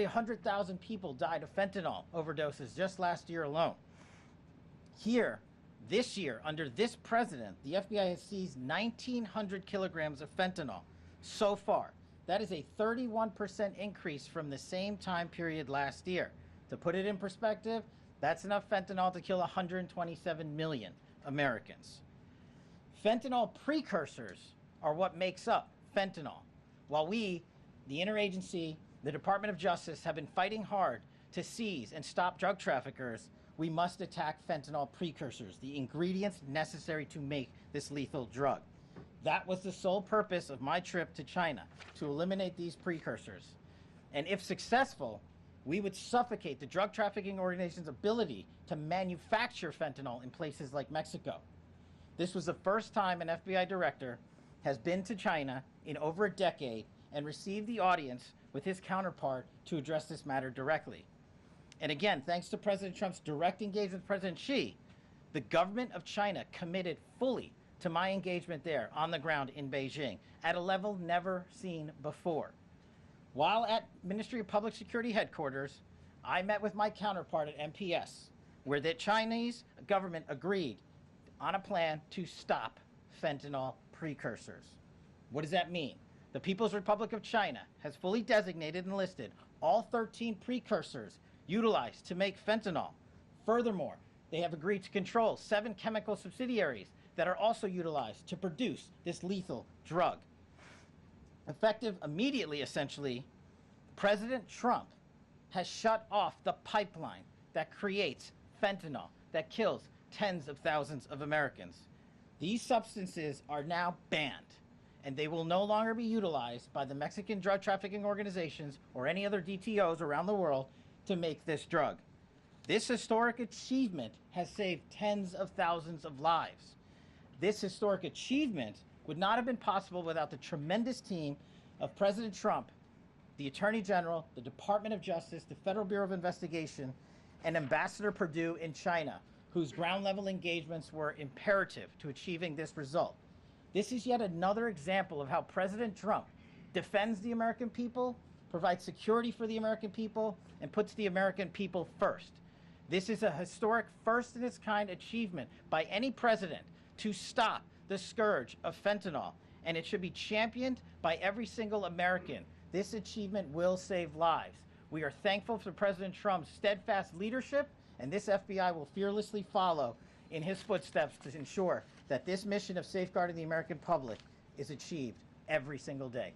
Nearly 100,000 people died of fentanyl overdoses just last year alone. Here, this year, under this president, the FBI has seized 1,900 kilograms of fentanyl so far. That is a 31% increase from the same time period last year. To put it in perspective, that's enough fentanyl to kill 127 million Americans. Fentanyl precursors are what makes up fentanyl. While we, the interagency, the Department of Justice, have been fighting hard to seize and stop drug traffickers, we must attack fentanyl precursors, the ingredients necessary to make this lethal drug. That was the sole purpose of my trip to China, to eliminate these precursors. And if successful, we would suffocate the drug trafficking organization's ability to manufacture fentanyl in places like Mexico. This was the first time an FBI director has been to China in over a decade and received the audience with his counterpart to address this matter directly. And again, thanks to President Trump's direct engagement with President Xi, the government of China committed fully to my engagement there on the ground in Beijing at a level never seen before. While at Ministry of Public Security headquarters, I met with my counterpart at MPS, where the Chinese government agreed on a plan to stop fentanyl precursors. What does that mean? The People's Republic of China has fully designated and listed all 13 precursors utilized to make fentanyl. Furthermore, they have agreed to control 7 chemical subsidiaries that are also utilized to produce this lethal drug. Effective immediately, essentially, President Trump has shut off the pipeline that creates fentanyl that kills tens of thousands of Americans. These substances are now banned, and they will no longer be utilized by the Mexican drug trafficking organizations or any other DTOs around the world to make this drug. This historic achievement has saved tens of thousands of lives. This historic achievement would not have been possible without the tremendous team of President Trump, the Attorney General, the Department of Justice, the Federal Bureau of Investigation, and Ambassador Perdue in China, whose ground-level engagements were imperative to achieving this result. This is yet another example of how President Trump defends the American people, provides security for the American people, and puts the American people first. This is a historic first-in-its-kind achievement by any president to stop the scourge of fentanyl, and it should be championed by every single American. This achievement will save lives. We are thankful for President Trump's steadfast leadership, and this FBI will fearlessly follow in his footsteps to ensure that this mission of safeguarding the American public is achieved every single day.